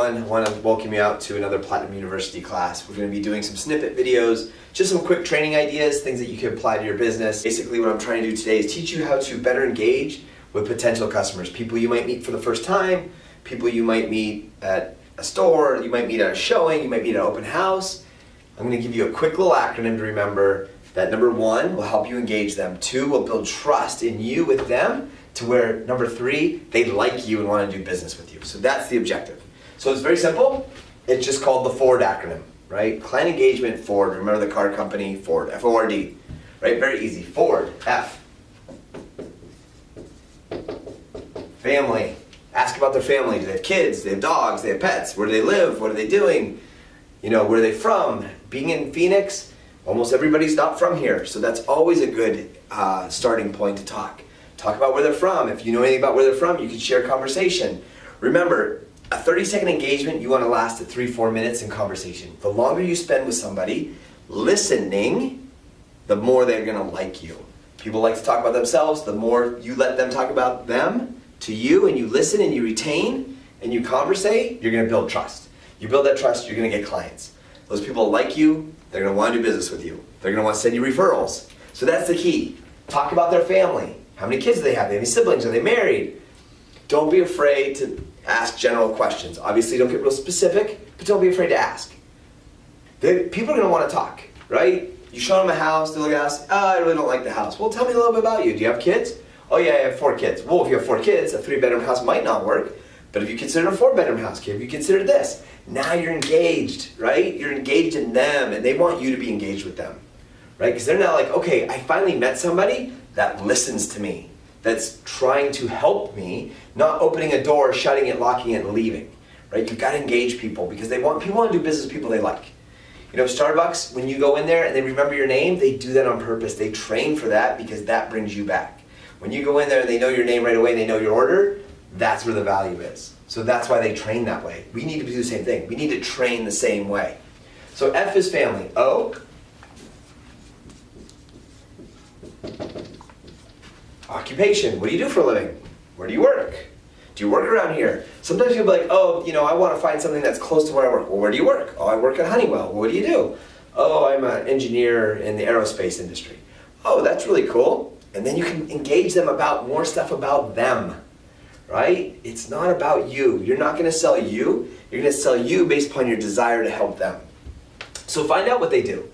everyone. I want to welcome you out to another Platinum University class. We're going to be doing some snippet videos, just some quick training ideas, things that you can apply to your business. Basically what I'm trying to do today is teach you how to better engage with potential customers, people you might meet for the first time, people you might meet at a store, you might meet at a showing, you might meet at an open house. I'm going to give you a quick little acronym to remember that number 1 will help you engage them, 2 will build trust in you with them, to where number 3, they like you and want to do business with you. So that's the objective. So it's very simple. It's just called the F.O.R.D acronym, right? Client engagement, F.O.R.D. Remember the car company, F.O.R.D, F-O.R.D, right? Very easy. F.O.R.D, F. Family. Ask about their family. Do they have kids? Do they have dogs? Do they have pets? Where do they live? What are they doing? You know, where are they from? Being in Phoenix, almost everybody's not from here. So that's always a good starting point to talk. Talk about where they're from. If you know anything about where they're from, you can share a conversation. Remember, a 30-second engagement, you want to last at 3-4 minutes in conversation. The longer you spend with somebody listening, the more they're going to like you. People like to talk about themselves. The more you let them talk about them to you, and you listen and you retain and you conversate, you're going to build trust. You build that trust, you're going to get clients. Those people like you, they're going to want to do business with you. They're going to want to send you referrals. So that's the key. Talk about their family. How many kids do they have? Do they have any siblings? Are they married? Don't be afraid to ask general questions. Obviously, don't get real specific, but don't be afraid to ask. People are going to want to talk, right? You show them a house, they look at the house, I really don't like the house. Well, tell me a little bit about you. Do you have kids? Oh yeah, I have 4 kids. Well, if you have 4 kids, a 3-bedroom house might not work, but if you consider a 4-bedroom house, if you consider this, now you're engaged, right? You're engaged in them, and they want you to be engaged with them, right? Because they're now like, okay, I finally met somebody that listens to me, that's trying to help me, not opening a door, shutting it, locking it, and leaving, right? You've got to engage people because people want to do business with people they like. You know, Starbucks, when you go in there and they remember your name, they do that on purpose. They train for that because that brings you back. When you go in there and they know your name right away and they know your order, that's where the value is. So that's why they train that way. We need to do the same thing. We need to train the same way. So F is family. O, occupation. What do you do for a living? Where do you work? Do you work around here? Sometimes people are like, oh, you know, I want to find something that's close to where I work. Well, where do you work? Oh, I work at Honeywell. Well, what do you do? Oh, I'm an engineer in the aerospace industry. Oh, that's really cool. And then you can engage them about more stuff about them, right? It's not about you. You're not going to sell you. You're going to sell you based upon your desire to help them. So find out what they do.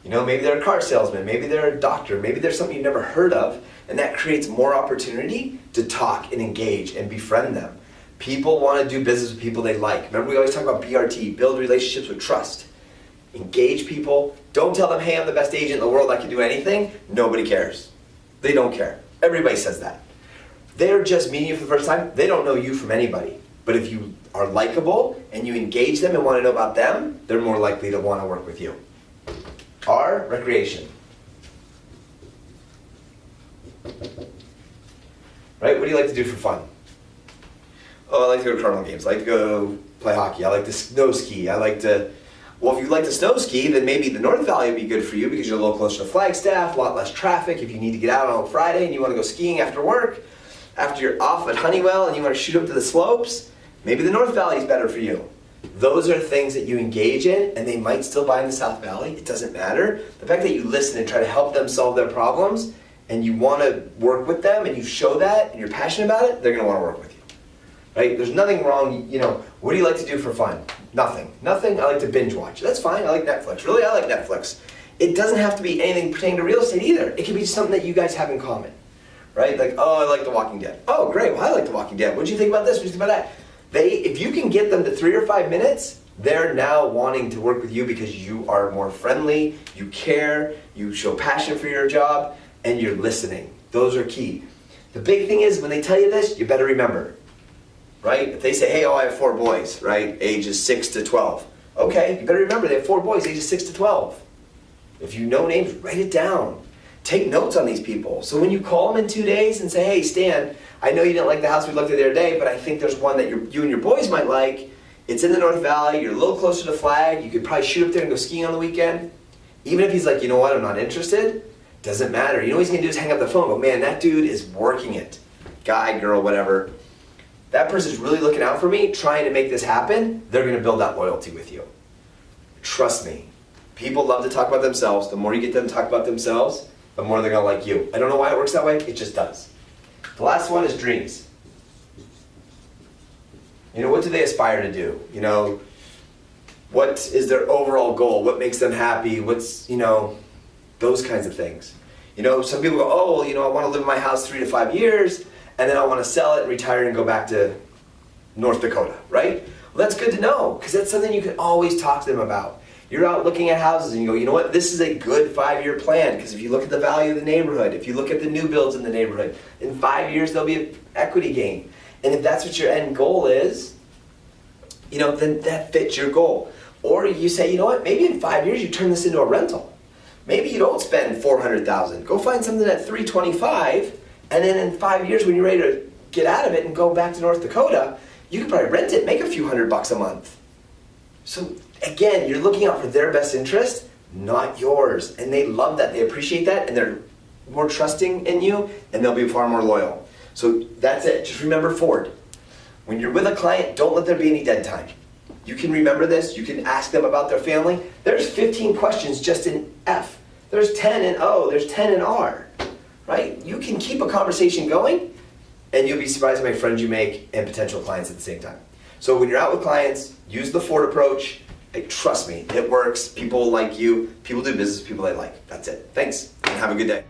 You know, maybe they're a car salesman, maybe they're a doctor, maybe there's something you've never heard of, and that creates more opportunity to talk and engage and befriend them. People want to do business with people they like. Remember, we always talk about BRT, build relationships with trust. Engage people. Don't tell them, hey, I'm the best agent in the world, I can do anything. Nobody cares. They don't care. Everybody says that. They're just meeting you for the first time. They don't know you from anybody. But if you are likable and you engage them and want to know about them, they're more likely to want to work with you. R, recreation. Right? What do you like to do for fun? Oh, I like to go to carnival games. I like to go play hockey. I like to snow ski. Well, if you like to snow ski, then maybe the North Valley would be good for you because you're a little closer to Flagstaff, a lot less traffic. If you need to get out on a Friday and you want to go skiing after work, after you're off at Honeywell and you want to shoot up to the slopes, maybe the North Valley is better for you. Those are things that you engage in, and they might still buy in the South Valley. It doesn't matter. The fact that you listen and try to help them solve their problems, and you want to work with them, and you show that, and you're passionate about it, they're going to want to work with you. Right? There's nothing wrong, you know, what do you like to do for fun? Nothing. Nothing, I like to binge watch. That's fine, I like Netflix. Really, I like Netflix. It doesn't have to be anything pertaining to real estate either. It can be something that you guys have in common. Right? Like, oh, I like The Walking Dead. Oh, great, well, I like The Walking Dead. What did you think about this? What did you think about that? If you can get them to 3 or 5 minutes, they're now wanting to work with you because you are more friendly, you care, you show passion for your job, and you're listening. Those are key. The big thing is when they tell you this, you better remember, right? If they say, hey, oh, I have 4 boys, right, ages 6 to 12. Okay, you better remember they have 4 boys, ages 6 to 12. If you know names, write it down. Take notes on these people. So when you call them in 2 days and say, hey, Stan, I know you didn't like the house we looked at the other day, but I think there's one that you and your boys might like. It's in the North Valley, you're a little closer to Flag, you could probably shoot up there and go skiing on the weekend. Even if he's like, you know what, I'm not interested, doesn't matter. You know what he's gonna do is hang up the phone, but man, that dude is working it. Guy, girl, whatever. that person's really looking out for me, trying to make this happen, they're gonna build that loyalty with you. Trust me. People love to talk about themselves. The more you get them to talk about themselves, the more they're gonna like you. I don't know why it works that way, it just does. The last one is dreams. You know, what do they aspire to do? You know, what is their overall goal? What makes them happy? What's, you know, those kinds of things. You know, some people go, oh, well, you know, I want to live in my house 3 to 5 years, and then I want to sell it and retire and go back to North Dakota, right? Well, that's good to know, because that's something you can always talk to them about. You're out looking at houses and you go, you know what, this is a good 5-year plan, because if you look at the value of the neighborhood, if you look at the new builds in the neighborhood, in 5 years there'll be an equity gain. And if that's what your end goal is, you know, then that fits your goal. Or you say, you know what, maybe in 5 years you turn this into a rental. Maybe you don't spend $400,000. Go find something at $325,000, and then in 5 years when you're ready to get out of it and go back to North Dakota, you can probably rent it, make a few $100 a month. So again, you're looking out for their best interest, not yours. And they love that, they appreciate that, and they're more trusting in you, and they'll be far more loyal. So that's it, just remember F.O.R.D. When you're with a client, don't let there be any dead time. You can remember this, you can ask them about their family. There's 15 questions just in F. There's 10 in O, there's 10 in R, right? You can keep a conversation going, and you'll be surprised how many friends you make and potential clients at the same time. So when you're out with clients, use the F.O.R.D approach. Like, trust me, it works. People like you, people do business with people they like. That's it. Thanks, and have a good day.